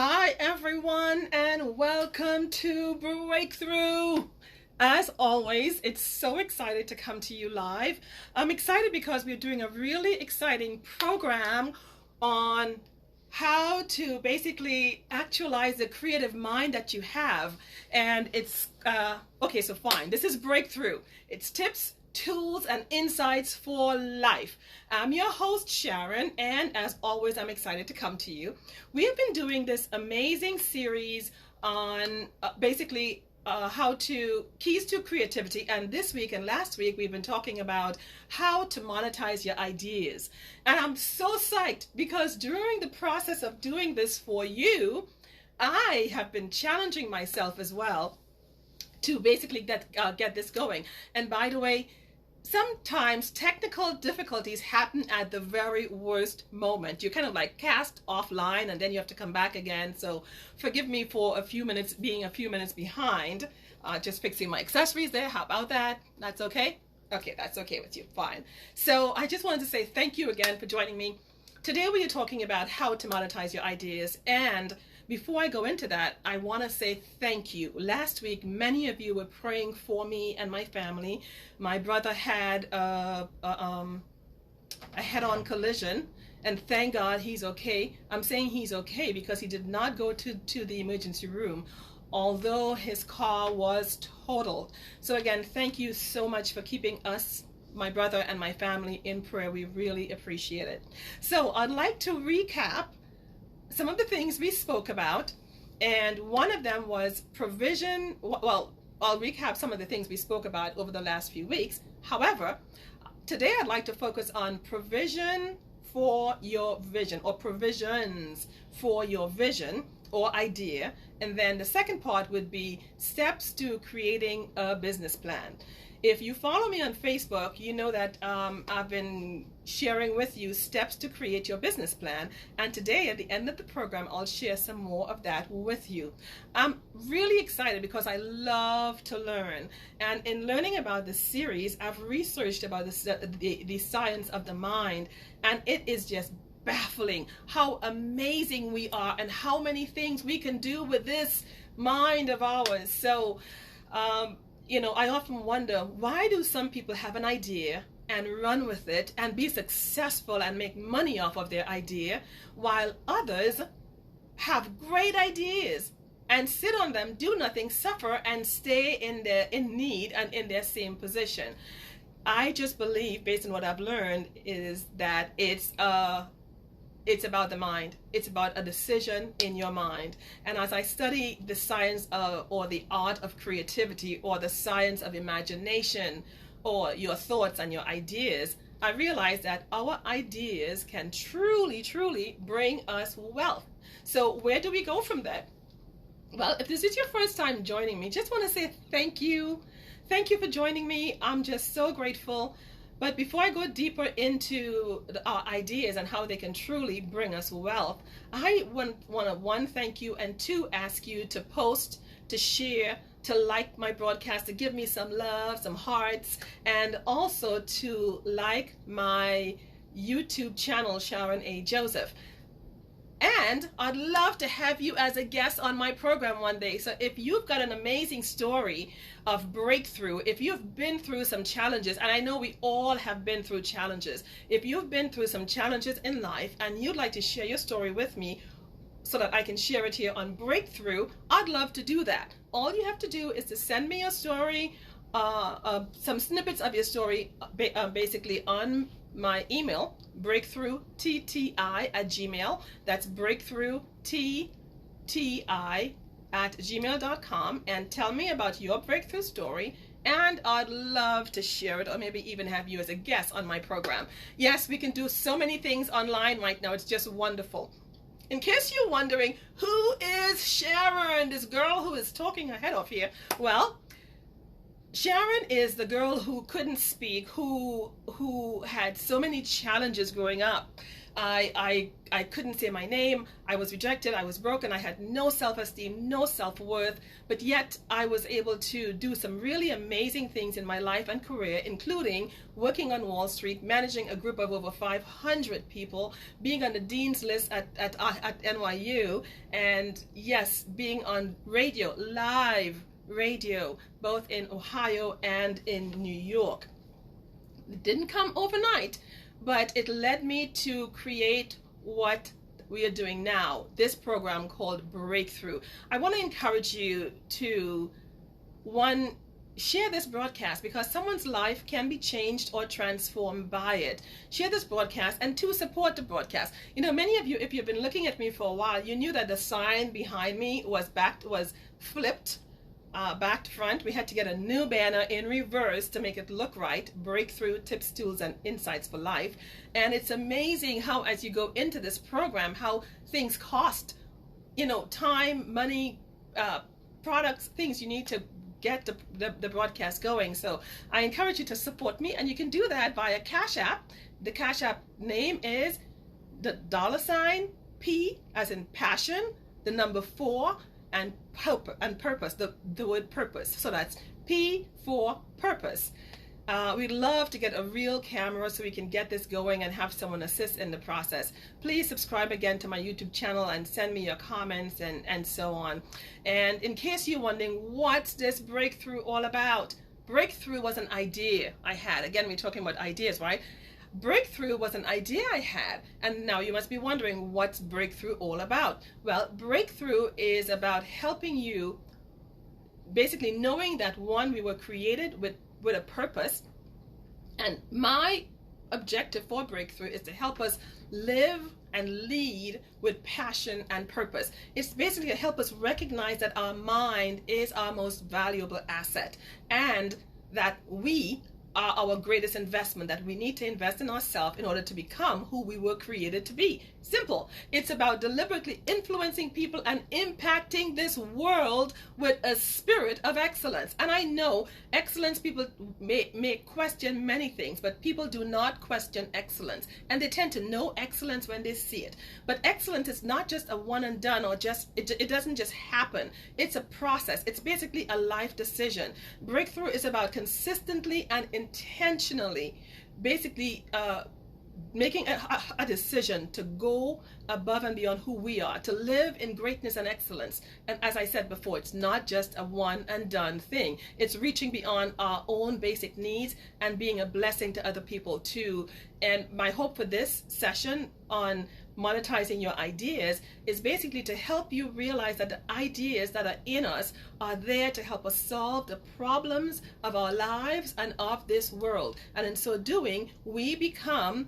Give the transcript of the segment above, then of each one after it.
Hi, everyone, and welcome to Breakthrough. As always, it's so excited to come to you live. I'm excited because we're doing a really exciting program on how to basically actualize the creative mind that you have. And it's, okay, so fine. This is Breakthrough. It's tips, tools, and insights for life. I'm your host, Sharon, and as always, I'm excited to come to you. We have been doing this amazing series on basically how to keys to creativity, and this week and last week we've been talking about how to monetize your ideas. And I'm so psyched because during the process of doing this for you, I have been challenging myself as well to basically get this going. And by the way, sometimes technical difficulties happen at the very worst moment. You kind of like cast offline and then you have to come back again. So forgive me for a few minutes being a few minutes behind. Just fixing my accessories there. How about that? That's okay? Okay, that's okay with you. Fine. So I just wanted to say thank you again for joining me. Today we are talking about how to monetize your ideas, and before I go into that, I want to say thank you. Last week, many of you were praying for me and my family. My brother had a head-on collision, and thank God he's okay. I'm saying he's okay because he did not go to the emergency room, although his car was totaled. So again, thank you so much for keeping us, my brother and my family, in prayer. We really appreciate it. So I'd like to recap some of the things we spoke about, and one of them was provision. Well, I'll recap some of the things we spoke about over the last few weeks. However, today I'd like to focus on provision for your vision, or provisions for your vision or idea. And then the second part would be steps to creating a business plan. If you follow me on Facebook, you know that I've been sharing with you steps to create your business plan. And today, at the end of the program, I'll share some more of that with you. I'm really excited because I love to learn. And in learning about this series, I've researched about the science of the mind. And it is just baffling how amazing we are and how many things we can do with this mind of ours. So, I often wonder, why do some people have an idea and run with it and be successful and make money off of their idea, while others have great ideas and sit on them, do nothing, suffer, and stay in need and in their same position? I just believe, based on what I've learned, is that it's about the mind. It's about a decision in your mind. And as I study the science or the art of creativity, or the science of imagination, or your thoughts and your ideas, I realize that our ideas can truly, truly bring us wealth. So where do we go from there? Well, if this is your first time joining me, just want to say thank you. Thank you for joining me. I'm just so grateful. But before I go deeper into our ideas and how they can truly bring us wealth, I want to, one, thank you, and two, ask you to post, to share, to like my broadcast, to give me some love, some hearts, and also to like my YouTube channel, Sharon A. Joseph. And I'd love to have you as a guest on my program one day. So if you've got an amazing story of breakthrough, if you've been through some challenges, and I know we all have been through challenges, if you've been through some challenges in life and you'd like to share your story with me so that I can share it here on Breakthrough, I'd love to do that. All you have to do is to send me your story, some snippets of your story, basically on my email, breakthroughtti@gmail. That's breakthroughtti@gmail.com, and tell me about your breakthrough story, and I'd love to share it, or maybe even have you as a guest on my program. Yes, we can do so many things online right now. It's just wonderful. In case you're wondering, who is Sharon, this girl who is talking her head off here? Well, Sharon is the girl who couldn't speak, who had so many challenges growing up. I couldn't say my name. I was rejected. I was broken. I had no self-esteem, no self-worth, but yet I was able to do some really amazing things in my life and career, including working on Wall Street, managing a group of over 500 people, being on the dean's list at NYU, and yes, being on radio, live radio, both in Ohio and in New York. It didn't come overnight, but it led me to create what we are doing now, this program called Breakthrough. I want to encourage you to, one, share this broadcast, because someone's life can be changed or transformed by it. Share this broadcast, and two, support the broadcast. You know, many of you, if you've been looking at me for a while, you knew that the sign behind me was flipped. Back to front. We had to get a new banner in reverse to make it look right. Breakthrough, tips, tools, and insights for life. And it's amazing how, as you go into this program, how things cost, you know, time, money, products, things you need to get the broadcast going. So I encourage you to support me, and you can do that via Cash App. The Cash App name is the $P as in passion, the number 4, and purpose, the word purpose. So that's P for purpose. We'd love to get a real camera so we can get this going and have someone assist in the process. Please subscribe again to my YouTube channel and send me your comments and so on. And in case you're wondering, what's this breakthrough all about? Breakthrough was an idea I had. Again, we're talking about ideas, right? Breakthrough was an idea I had, and now you must be wondering, what's Breakthrough all about? Well, Breakthrough is about helping you, basically knowing that, one, we were created with a purpose, and my objective for Breakthrough is to help us live and lead with passion and purpose. It's basically to help us recognize that our mind is our most valuable asset, and that we are our greatest investment, that we need to invest in ourselves in order to become who we were created to be. Simple. It's about deliberately influencing people and impacting this world with a spirit of excellence. And I know excellence, people may question many things, but people do not question excellence. And they tend to know excellence when they see it. But excellence is not just a one and done, or just, it doesn't just happen. It's a process. It's basically a life decision. Breakthrough is about consistently and intentionally, basically, making a decision to go above and beyond who we are, to live in greatness and excellence. And as I said before, it's not just a one and done thing. It's reaching beyond our own basic needs and being a blessing to other people too. And my hope for this session on monetizing your ideas is basically to help you realize that the ideas that are in us are there to help us solve the problems of our lives and of this world. And in so doing, we become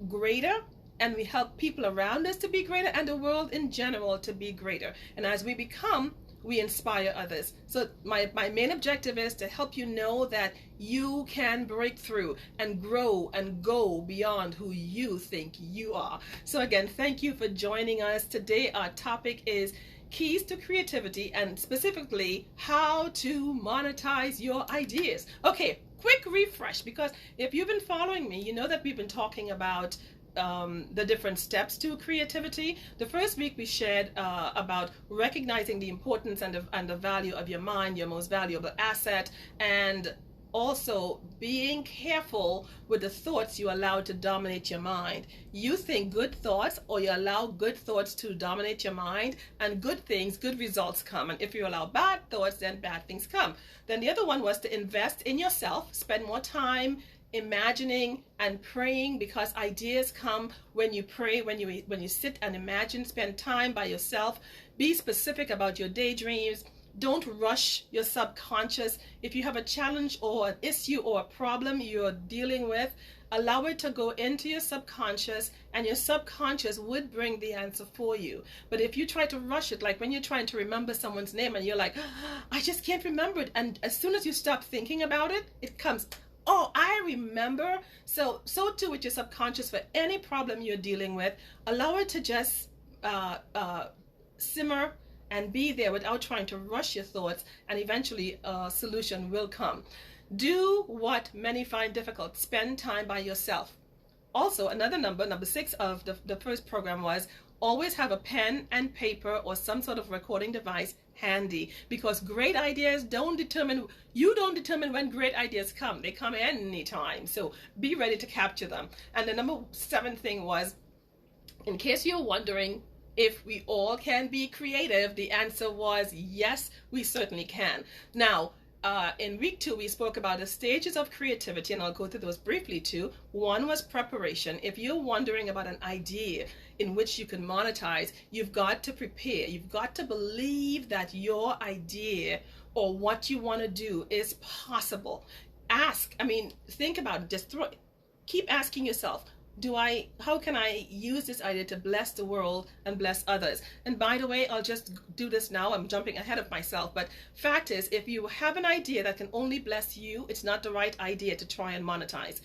greater, and we help people around us to be greater, and the world in general to be greater. And as we become, we inspire others. So my main objective is to help you know that you can break through and grow and go beyond who you think you are. So again, thank you for joining us. Today our topic is keys to creativity, and specifically how to monetize your ideas. Okay, quick refresh, because if you've been following me, you know that we've been talking about the different steps to creativity. The first week we shared about recognizing the importance and the value of your mind, your most valuable asset, and also being careful with the thoughts you allow to dominate your mind. You think good thoughts, or you allow good thoughts to dominate your mind, and good results come. And if you allow bad thoughts, then bad things come. Then the other one was to invest in yourself, spend more time imagining and praying, because ideas come when you pray, when you sit and imagine. Spend time by yourself. Be specific about your daydreams. Don't rush your subconscious. If you have a challenge or an issue or a problem you're dealing with, allow it to go into your subconscious, and your subconscious would bring the answer for you. But if you try to rush it, like when you're trying to remember someone's name and you're like, I just can't remember it, and as soon as you stop thinking about it, it comes, oh, I remember. So too with your subconscious. For any problem you're dealing with, allow it to just simmer and be there without trying to rush your thoughts, and eventually a solution will come. Do what many find difficult. Spend time by yourself. Also, another number 6 of the first program was always have a pen and paper or some sort of recording device handy, because great ideas you don't determine when great ideas come. They come anytime. So be ready to capture them. And the number 7 thing was, in case you're wondering if we all can be creative, the answer was yes, we certainly can. Now, in week 2, we spoke about the stages of creativity, and I'll go through those briefly too. 1 was preparation. If you're wondering about an idea in which you can monetize, you've got to prepare. You've got to believe that your idea or what you want to do is possible. Think about it. Keep asking yourself, how can I use this idea to bless the world and bless others? And by the way, I'll just do this now. I'm jumping ahead of myself. But fact is, if you have an idea that can only bless you, it's not the right idea to try and monetize.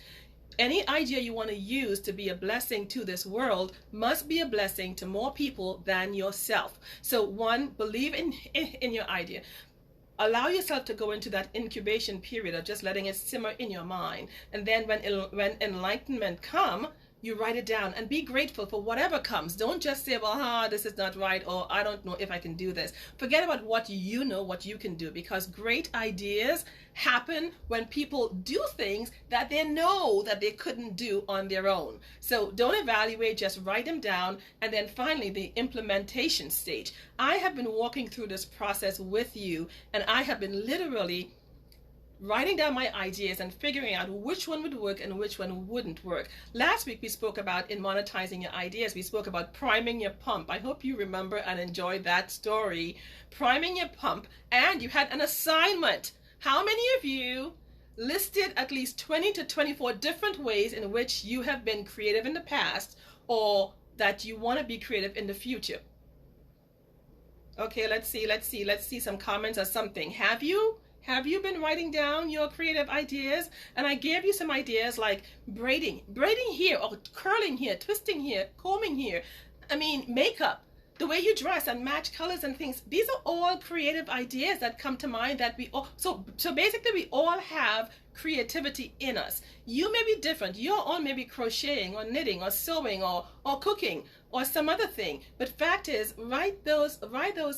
Any idea you want to use to be a blessing to this world must be a blessing to more people than yourself. So 1, believe in your idea. Allow yourself to go into that incubation period of just letting it simmer in your mind. And then when enlightenment comes, you write it down and be grateful for whatever comes. Don't just say, well, this is not right, or I don't know if I can do this. Forget about what you know, what you can do, because great ideas happen when people do things that they know that they couldn't do on their own. So don't evaluate, just write them down. And then finally, the implementation stage. I have been walking through this process with you, and I have been literally writing down my ideas and figuring out which one would work and which one wouldn't work. Last week we spoke about, in monetizing your ideas, we spoke about priming your pump. I hope you remember and enjoyed that story. Priming your pump, and you had an assignment. How many of you listed at least 20 to 24 different ways in which you have been creative in the past, or that you want to be creative in the future? Okay, let's see some comments or something. Have you been writing down your creative ideas? And I gave you some ideas like braiding here, or curling here, twisting here, combing here. Makeup, the way you dress and match colors and things. These are all creative ideas that come to mind that we all, so basically we all have creativity in us. You may be different. You're all maybe crocheting or knitting or sewing or cooking or some other thing. But fact is, write those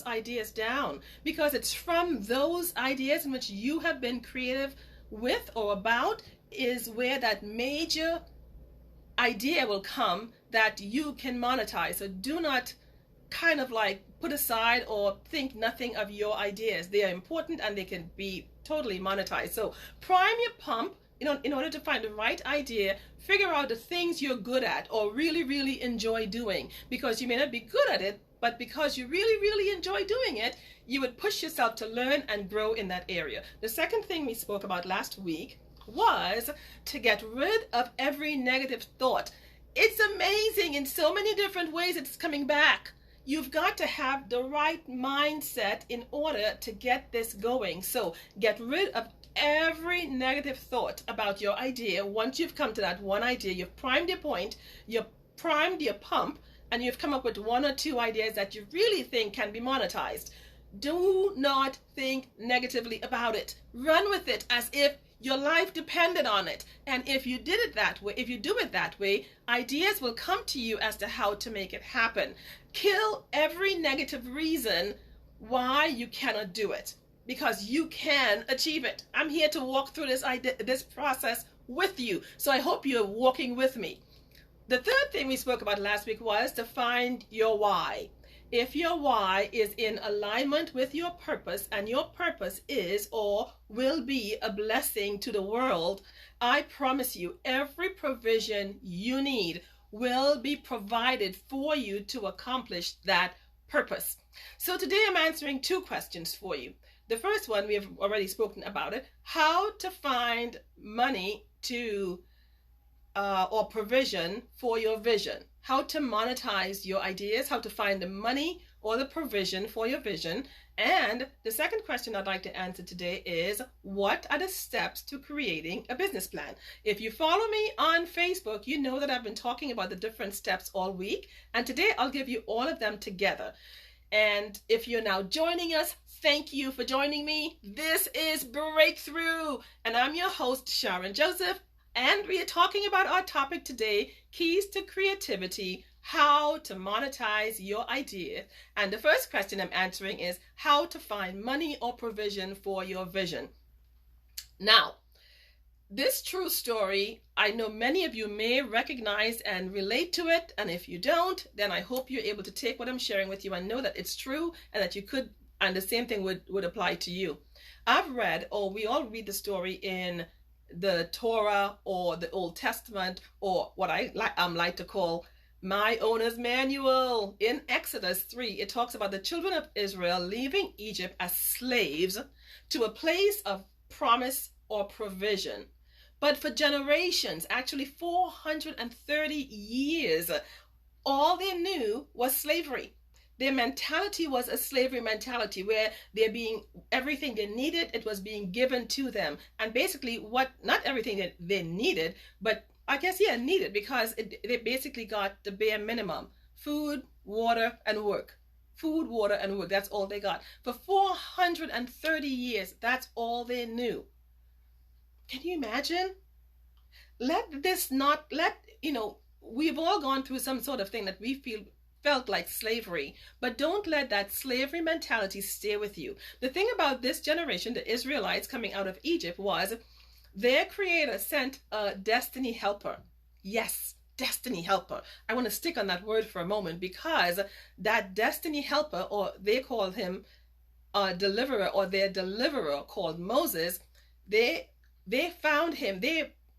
ideas down, because it's from those ideas in which you have been creative with or about is where that major idea will come that you can monetize. So do not kind of like put aside or think nothing of your ideas. They are important and they can be totally monetized. So prime your pump, in order to find the right idea. Figure out the things you're good at or really enjoy doing, because you may not be good at it, but because you really enjoy doing it, you would push yourself to learn and grow in that area. The second thing we spoke about last week was to get rid of every negative thought. It's amazing, in so many different ways it's coming back. You've got to have the right mindset in order to get this going. So get rid of every negative thought about your idea. Once you've come to that one idea, you've primed your point, you've primed your pump, and you've come up with 1 or 2 ideas that you really think can be monetized. Do not think negatively about it. Run with it as if your life depended on it. And if you do it that way, ideas will come to you as to how to make it happen. Kill every negative reason why you cannot do it, because you can achieve it. I'm here to walk through this process with you. So I hope you're walking with me. The third thing we spoke about last week was to find your why. If your why is in alignment with your purpose, and your purpose is or will be a blessing to the world, I promise you every provision you need will be provided for you to accomplish that purpose. So today I'm answering 2 questions for you. The first one, we have already spoken about it, how to find money or provision for your vision. How to monetize your ideas, how to find the money or the provision for your vision. And the second question I'd like to answer today is, what are the steps to creating a business plan? If you follow me on Facebook, you know that I've been talking about the different steps all week. And today I'll give you all of them together. And if you're now joining us, thank you for joining me. This is Breakthrough. And I'm your host, Sharon Joseph. And we are talking about our topic today, keys to creativity, how to monetize your idea. And the first question I'm answering is how to find money or provision for your vision. Now, this true story, I know many of you may recognize and relate to it. And if you don't, then I hope you're able to take what I'm sharing with you and know that it's true and that you could, and the same thing would apply to you. I've read, or we all read the story in the Torah or the Old Testament, or what I like to call my owner's manual. In Exodus 3, it talks about the children of Israel leaving Egypt as slaves to a place of promise or provision. But for generations, actually 430 years, all they knew was slavery. Their mentality was a slavery mentality where they're being, everything they needed, it was being given to them. And basically not everything that they needed, but I guess, needed, because they basically got the bare minimum: food, water, and work. Food, water, and work. That's all they got. For 430 years, that's all they knew. Can you imagine? We've all gone through some sort of thing that we felt like slavery, but don't let that slavery mentality stay with you. The thing about this generation, the Israelites coming out of Egypt, was their creator sent a destiny helper. Yes, destiny helper. I want to stick on that word for a moment, because that destiny helper, or they call him a deliverer, or their deliverer called Moses, they found him.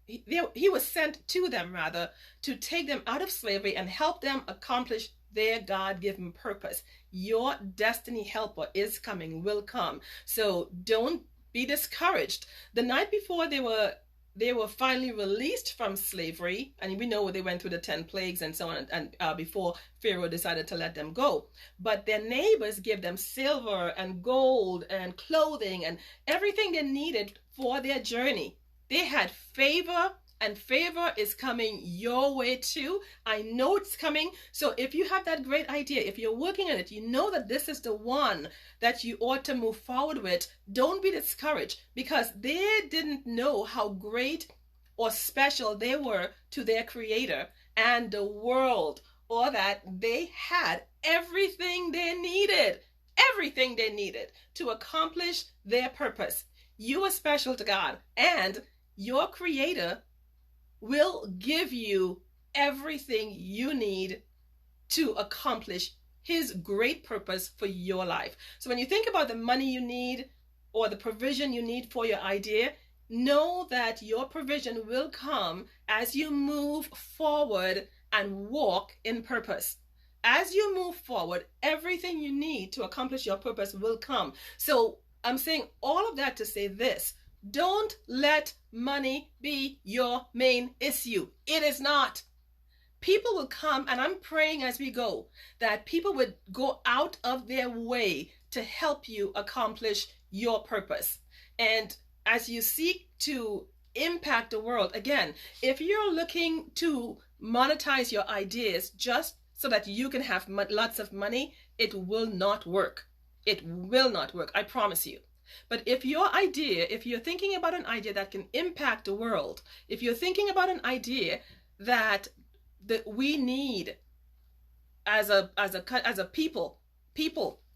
He was sent to them, rather, to take them out of slavery and help them accomplish their God-given purpose. Your destiny helper is coming, will come. So don't be discouraged. The night before they were finally released from slavery, and we know they went through the 10 plagues and so on, and before Pharaoh decided to let them go. But their neighbors gave them silver and gold and clothing and everything they needed for their journey. They had favor, and favor is coming your way too. I know it's coming. So if you have that great idea, if you're working on it, you know that this is the one that you ought to move forward with. Don't be discouraged, because they didn't know how great or special they were to their creator and the world, or that they had everything they needed to accomplish their purpose. You are special to God, and your creator will give you everything you need to accomplish his great purpose for your life. So when you think about the money you need or the provision you need for your idea, know that your provision will come as you move forward and walk in purpose. As you move forward, everything you need to accomplish your purpose will come. So I'm saying all of that to say this: don't let money be your main issue. It is not. People will come, and I'm praying as we go that people would go out of their way to help you accomplish your purpose. And as you seek to impact the world, again, if you're looking to monetize your ideas just so that you can have lots of money, it will not work. It will not work, I promise you. But if you're thinking about an idea that can impact the world, if you're thinking about an idea that we need as a people,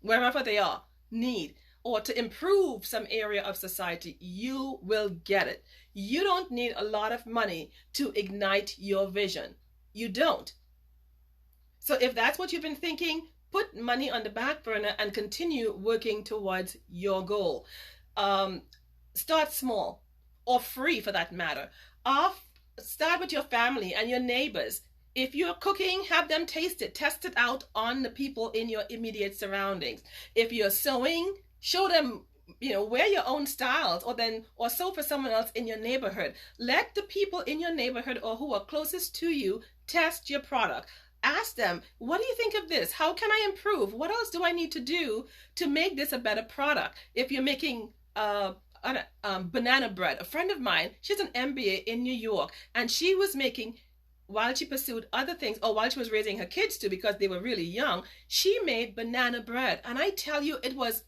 wherever they are, need, or to improve some area of society, you will get it. You don't need a lot of money to ignite your vision. You don't. So if that's what you've been thinking, put money on the back burner and continue working towards your goal. Start small, or free for that matter. Start with your family and your neighbors. If you're cooking, have them taste it. Test it out on the people in your immediate surroundings. If you're sewing, show them, wear your own styles, or sew for someone else in your neighborhood. Let the people in your neighborhood or who are closest to you test your product. Ask them, what do you think of this? How can I improve? What else do I need to do to make this a better product? If you're making banana bread, a friend of mine, she's an MBA in New York, and she was making, while she pursued other things, or while she was raising her kids too, because they were really young, she made banana bread. And I tell you, it was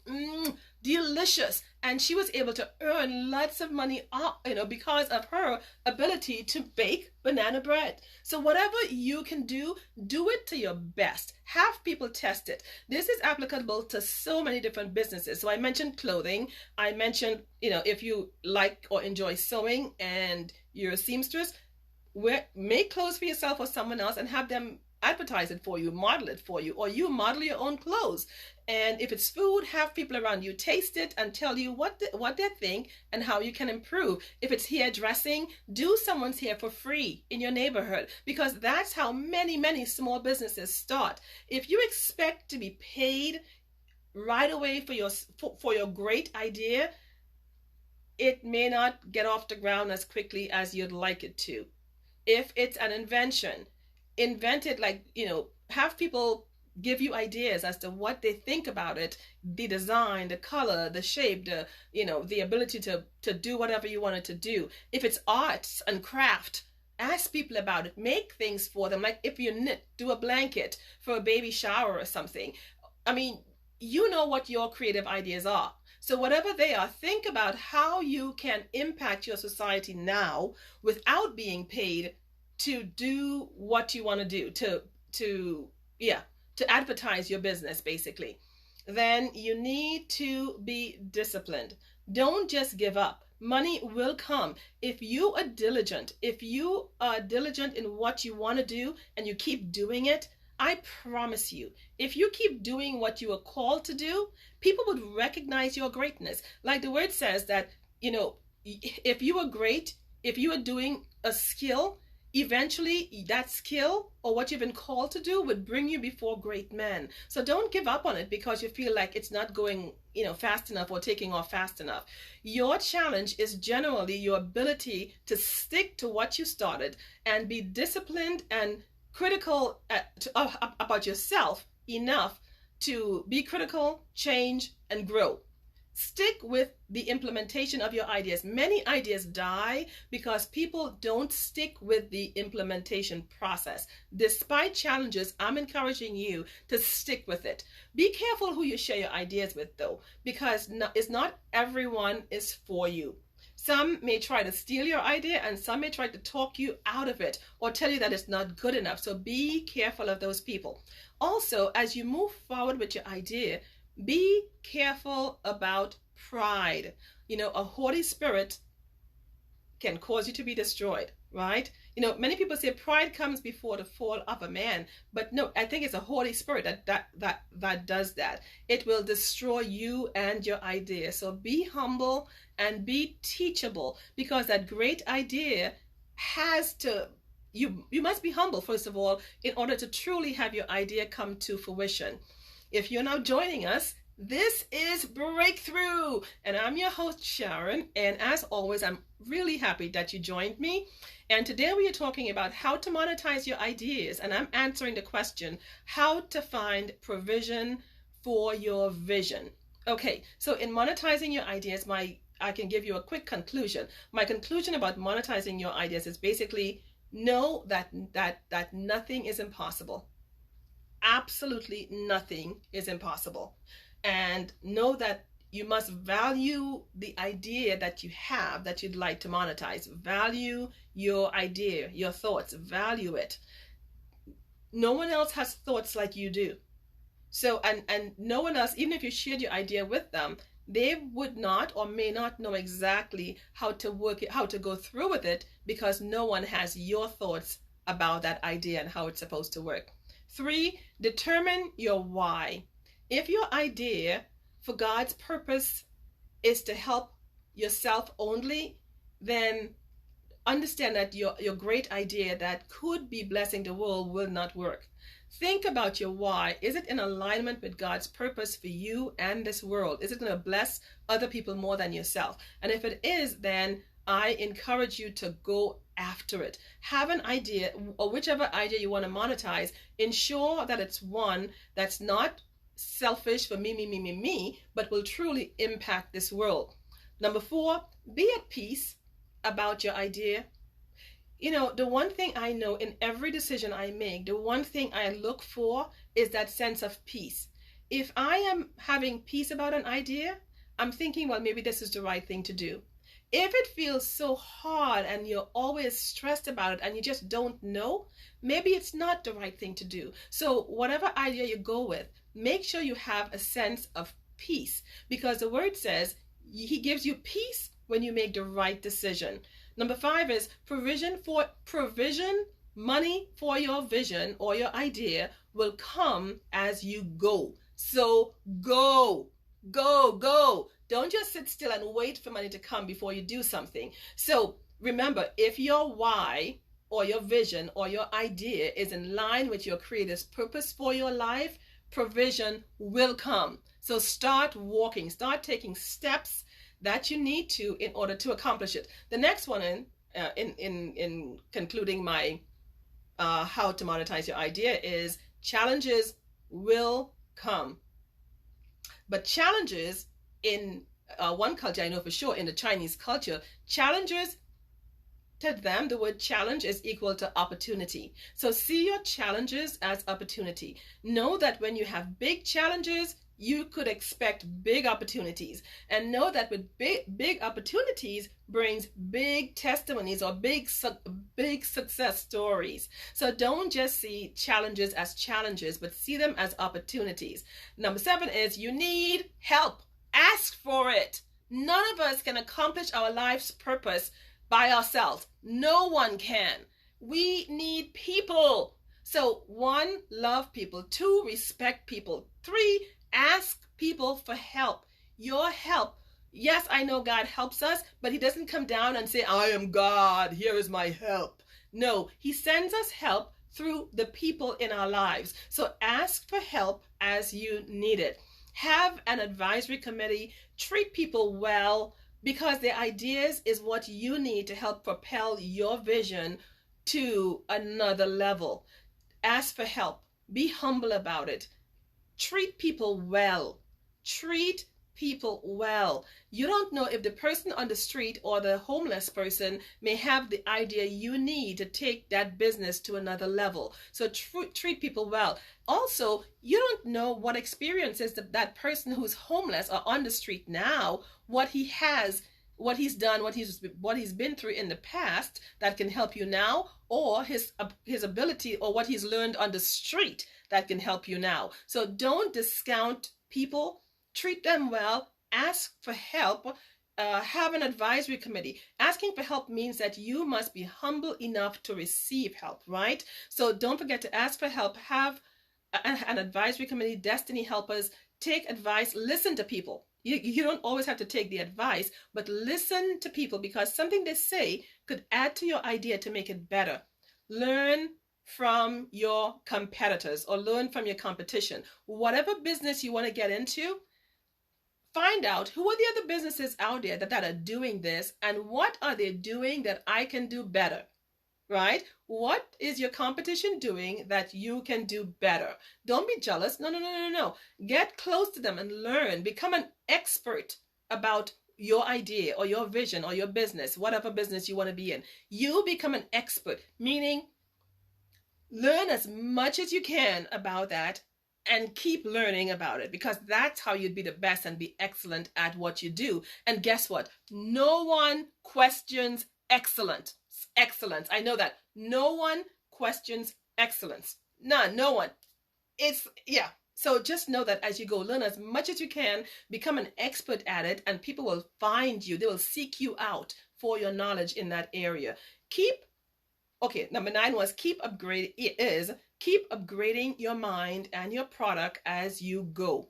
delicious. and she was able to earn lots of money, because of her ability to bake banana bread. So whatever you can do it to your best. Have people test it. This is applicable to so many different businesses. So I mentioned clothing. I mentioned, if you like or enjoy sewing and you're a seamstress, make clothes for yourself or someone else and have them advertise it for you, model it for you, or you model your own clothes. And if it's food, have people around you taste it and tell you what they think and how you can improve. If it's hairdressing, do someone's hair for free in your neighborhood, because that's how many small businesses start. If you expect to be paid right away for your great idea, it may not get off the ground as quickly as you'd like it to. If it's an invention, invent it, have people give you ideas as to what they think about it, the design, the color, the shape, the ability to do whatever you want it to do. If it's arts and craft, ask people about it. Make things for them. Like if you knit, do a blanket for a baby shower or something. I mean, you know what your creative ideas are. So whatever they are, think about how you can impact your society now without being paid to do what you want to do, to advertise your business, basically. Then you need to be disciplined. Don't just give up. Money will come if you are diligent. If you are diligent in what you want to do and you keep doing it, I promise you, if you keep doing what you are called to do, people would recognize your greatness. Like the word says that, if you are great, if you are doing a skill, eventually that skill or what you've been called to do would bring you before great men. So don't give up on it because you feel like it's not going, fast enough or taking off fast enough. Your challenge is generally your ability to stick to what you started and be disciplined and critical about yourself enough to be critical, change, and grow. Stick with the implementation of your ideas. Many ideas die because people don't stick with the implementation process. Despite challenges, I'm encouraging you to stick with it. Be careful who you share your ideas with, though, because it's not everyone is for you. Some may try to steal your idea and some may try to talk you out of it or tell you that it's not good enough. So be careful of those people. Also, as you move forward with your idea, be careful about pride. A haughty spirit can cause you to be destroyed, right? Many people say pride comes before the fall of a man, but no, I think it's a haughty spirit that does that. It will destroy you and your idea. So be humble and be teachable, because that great idea you must be humble, first of all, in order to truly have your idea come to fruition. If you're now joining us, this is Breakthrough, and I'm your host, Sharon, and as always, I'm really happy that you joined me. And today we are talking about how to monetize your ideas, and I'm answering the question, how to find provision for your vision. Okay, so in monetizing your ideas, I can give you a quick conclusion. My conclusion about monetizing your ideas is basically know that nothing is impossible. Absolutely nothing is impossible. And know that you must value the idea that you have that you'd like to monetize. Value your idea, your thoughts, value it. No one else has thoughts like you do. So, and no one else, even if you shared your idea with them, they would not or may not know exactly how to work it, how to go through with it, because no one has your thoughts about that idea and how it's supposed to work. 3, determine your why. If your idea for God's purpose is to help yourself only, then understand that your great idea that could be blessing the world will not work. Think about your why. Is it in alignment with God's purpose for you and this world? Is it going to bless other people more than yourself? And if it is, then I encourage you to go after it. Have an idea, or whichever idea you want to monetize, ensure that it's one that's not selfish for me, but will truly impact this world. Number 4, be at peace about your idea. The one thing I know in every decision I make, the one thing I look for is that sense of peace. If I am having peace about an idea, I'm thinking, well, maybe this is the right thing to do. If it feels so hard and you're always stressed about it and you just don't know, maybe it's not the right thing to do. So, whatever idea you go with, make sure you have a sense of peace, because the word says he gives you peace when you make the right decision. Number 5 is provision, money for your vision or your idea will come as you go. So go, go, go. Don't just sit still and wait for money to come before you do something. So remember, if your why or your vision or your idea is in line with your creator's purpose for your life, provision will come. So start walking, start taking steps that you need to in order to accomplish it. The next one in concluding my how to monetize your idea is challenges will come. But challenges in one culture, I know for sure, in the Chinese culture, challenges, to them, the word challenge is equal to opportunity. So see your challenges as opportunity. Know that when you have big challenges, you could expect big opportunities. And know that with big opportunities brings big testimonies or big success stories. So don't just see challenges as challenges, but see them as opportunities. Number 7 is you need help. Ask for it. None of us can accomplish our life's purpose by ourselves. No one can. We need people. So 1, love people. 2, respect people. 3, ask people for help. Your help. Yes, I know God helps us, but he doesn't come down and say, I am God, here is my help. No, he sends us help through the people in our lives. So ask for help as you need it. Have an advisory committee. Treat people well, because their ideas is what you need to help propel your vision to another level. Ask for help. Be humble about it. Treat people well. Treat people well. You don't know if the person on the street or the homeless person may have the idea you need to take that business to another level. So treat people well. Also, you don't know what experiences that person who's homeless or on the street now, what he has, what he's done, what he's been through in the past that can help you now, or his ability or what he's learned on the street that can help you now. So don't discount people. Treat them well. Ask for help. Have an advisory committee. Asking for help means that you must be humble enough to receive help, right? So don't forget to ask for help. Have an advisory committee, destiny helpers. Take advice. Listen to people. You don't always have to take the advice, but listen to people, because something they say could add to your idea to make it better. Learn from your competitors or learn from your competition. Whatever business you want to get into, find out who are the other businesses out there that are doing this, and what are they doing that I can do better, right? What is your competition doing that you can do better? Don't be jealous. No. Get close to them and learn. Become an expert about your idea or your vision or your business, whatever business you want to be in. You become an expert, meaning learn as much as you can about that and keep learning about it, because that's how you'd be the best and be excellent at what you do. And guess what? No one questions excellence. I know that. No one questions excellence. No one. So just know that as you go, learn as much as you can, become an expert at it, and people will find you. They will seek you out for your knowledge in that area. Number 9 was keep upgrading your mind and your product as you go.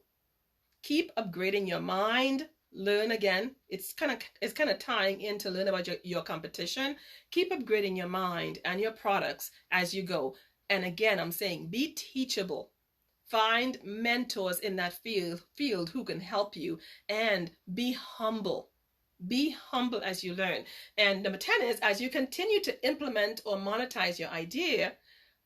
Keep upgrading your mind. Learn again. It's kind of tying into learn about your competition. Keep upgrading your mind and your products as you go. And again, I'm saying be teachable. Find mentors in that field who can help you, and be humble. Be humble as you learn. And number 10 is, as you continue to implement or monetize your idea,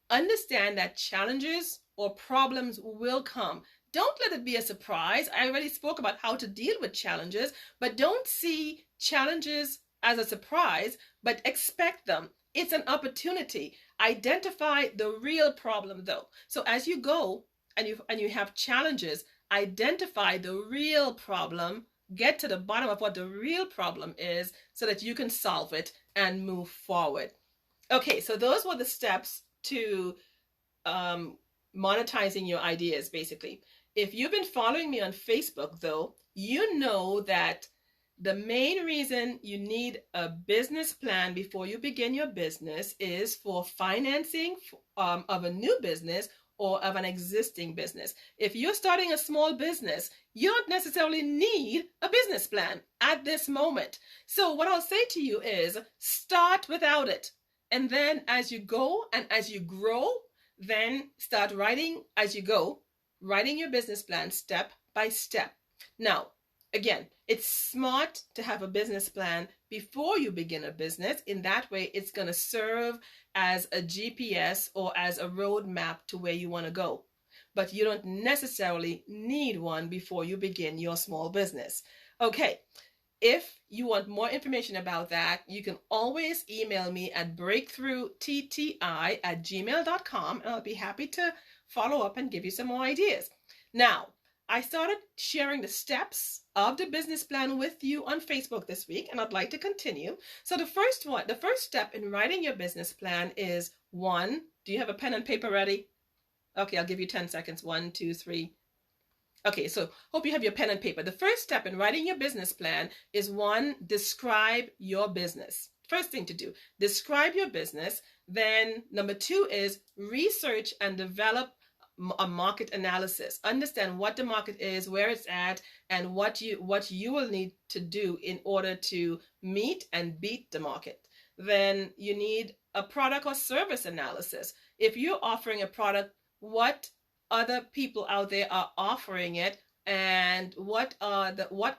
understand that challenges or problems will come. Don't let it be a surprise. I already spoke about how to deal with challenges, but don't see challenges as a surprise, but expect them. It's an opportunity. Identify the real problem though. So as you go and you have challenges, identify the real problem get to the bottom of what the real problem is so that you can solve it and move forward. Okay, so those were the steps to monetizing your ideas, basically. If you've been following me on Facebook, though, you know that the main reason you need a business plan before you begin your business is for financing of a new business or of an existing business. If you're starting a small business, you don't necessarily need a business plan at this moment. So what I'll say to you is start without it. And then as you go and as you grow, then start writing as you go, writing your business plan step by step. Now, again, it's smart to have a business plan before you begin a business. In that way, it's going to serve as a GPS or as a roadmap to where you want to go. But you don't necessarily need one before you begin your small business. Okay, if you want more information about that, you can always email me at breakthroughtti@gmail.com, and I'll be happy to follow up and give you some more ideas. Now, I started sharing the steps of the business plan with you on Facebook this week, and I'd like to continue. So the first step in writing your business plan is one, do you have a pen and paper ready? Okay, I'll give you 10 seconds. 1, 2, 3. Okay, so hope you have your pen and paper. The first step in writing your business plan is one, describe your business. First thing to do, describe your business. Then number 2 is research and develop a market analysis. Understand what the market is, where it's at, and what you will need to do in order to meet and beat the market. Then you need a product or service analysis. If you're offering a product, what other people out there are offering it, and what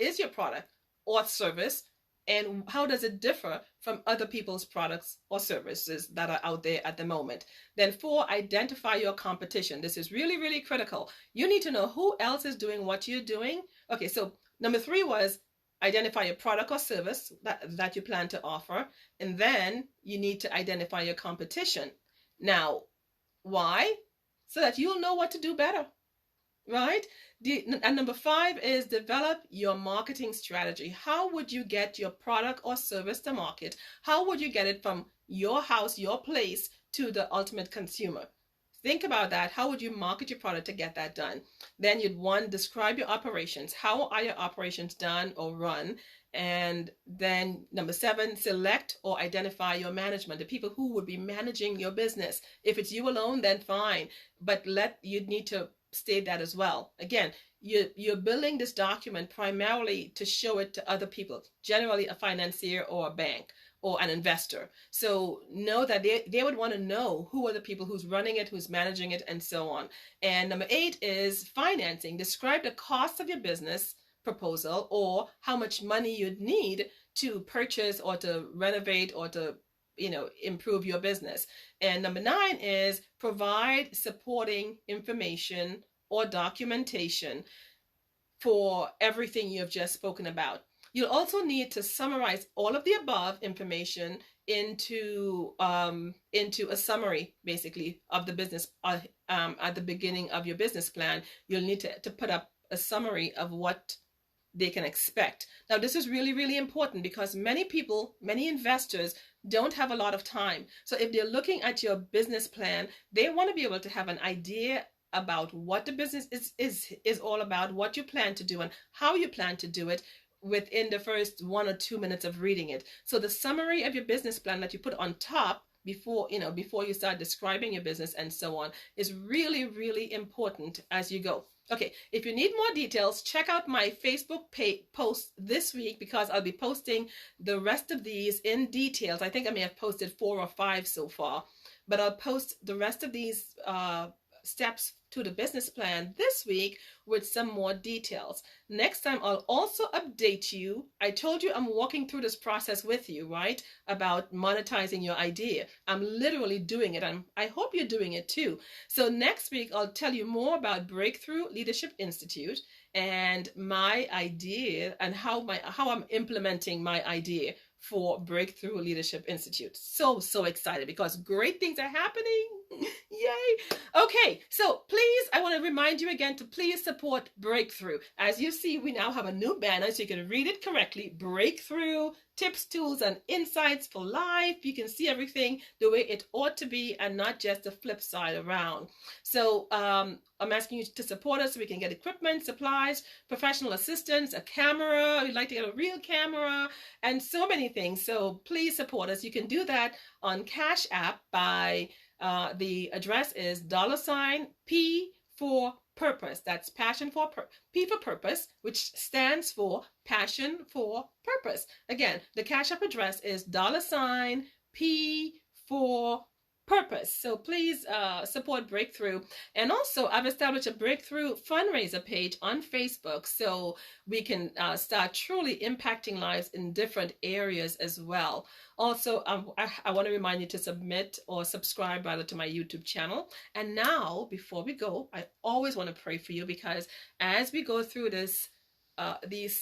is your product or service, and how does it differ from other people's products or services that are out there at the moment. Then 4, identify your competition. This is really, really critical. You need to know who else is doing what you're doing. Okay, so number 3 was identify your product or service that you plan to offer, and then you need to identify your competition. Now, why? So that you'll know what to do better, right? And number 5 is develop your marketing strategy. How would you get your product or service to market? How would you get it from your house, your place, to the ultimate consumer? Think about that. How would you market your product to get that done? Then you'd describe your operations. How are your operations done or run? And then number 7, select or identify your management, the people who would be managing your business. If it's you alone, then fine, but you'd need to state that as well. Again, you're building this document primarily to show it to other people, generally a financier or a bank or an investor. So know that they would want to know who are the people who's running it, who's managing it, and so on. And number 8 is financing. Describe the cost of your business proposal, or how much money you'd need to purchase or to renovate or to improve your business. And number 9 is provide supporting information or documentation for everything you have just spoken about. You'll also need to summarize all of the above information into a summary, basically, of the business at the beginning of your business plan. You'll need to put up a summary of what they can expect. Now, this is really, really important because many people, many investors don't have a lot of time. So if they're looking at your business plan, they want to be able to have an idea about what the business is all about, what you plan to do, and how you plan to do it within the first 1 or 2 minutes of reading it. So the summary of your business plan that you put on top before you start describing your business and so on is really, really important as you go. Okay, if you need more details, check out my Facebook post this week, because I'll be posting the rest of these in details. I think I may have posted 4 or 5 so far, but I'll post the rest of these steps to the business plan this week with some more details. Next time, I'll also update you. I told you I'm walking through this process with you, right? About monetizing your idea. I'm literally doing it. I hope you're doing it too. So next week, I'll tell you more about Breakthrough Leadership Institute and my idea and how I'm implementing my idea for Breakthrough Leadership Institute. So excited because great things are happening. Yay. Okay, so please, I want to remind you again to please support Breakthrough. As you see, we now have a new banner so you can read it correctly. Breakthrough, tips, tools, and insights for life. You can see everything the way it ought to be and not just the flip side around. So I'm asking you to support us so we can get equipment, supplies, professional assistance, a camera. We'd like to get a real camera and so many things. So please support us. You can do that on Cash App by the address is $P for purpose. That's passion for P for purpose, which stands for passion for purpose. Again, the Cash App address is $P for purpose. So please support Breakthrough. And also, I've established a Breakthrough fundraiser page on Facebook so we can start truly impacting lives in different areas as well. Also, I want to remind you to submit or subscribe rather to my YouTube channel. And now, before we go, I always want to pray for you, because as we go through this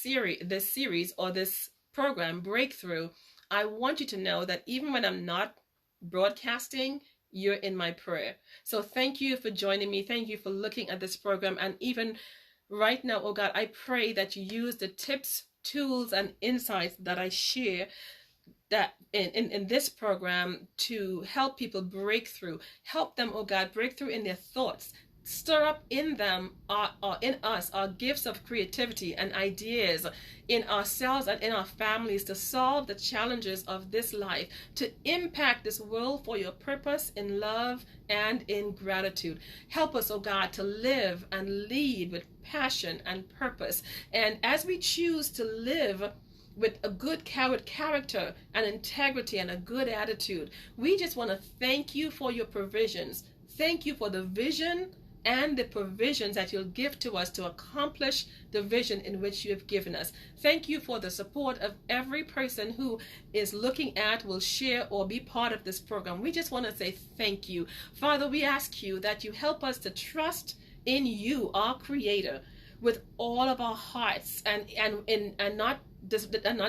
series or this program, Breakthrough, I want you to know that even when I'm not broadcasting, you're in my prayer. So thank you for joining me. Thank you for looking at this program. And even right now, oh God, I pray that you use the tips, tools, and insights that I share that in this program to help people break through. Help them, oh God, break through in their thoughts. Stir up in them, in us, our gifts of creativity and ideas in ourselves and in our families to solve the challenges of this life, to impact this world for your purpose in love and in gratitude. Help us, oh God, to live and lead with passion and purpose. And as we choose to live with a good character and integrity and a good attitude, we just want to thank you for your provisions. Thank you for the vision and the provisions that you'll give to us to accomplish the vision in which you have given us. Thank you for the support of every person who is looking at, will share, or be part of this program. We just want to say thank you. Father, we ask you that you help us to trust in you, our Creator, with all of our hearts, and not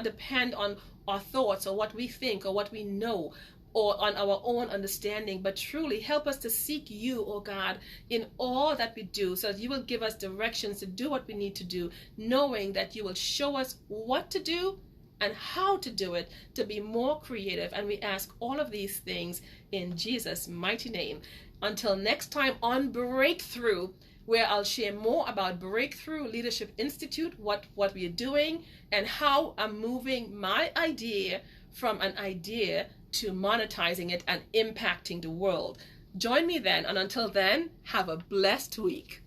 depend on our thoughts or what we think or what we know, or on our own understanding, but truly help us to seek you, oh God, in all that we do, so that you will give us directions to do what we need to do, knowing that you will show us what to do and how to do it to be more creative. And we ask all of these things in Jesus' mighty name. Until next time on Breakthrough, where I'll share more about Breakthrough Leadership Institute, what we are doing, and how I'm moving my idea from an idea to monetizing it and impacting the world. Join me then, and until then, have a blessed week.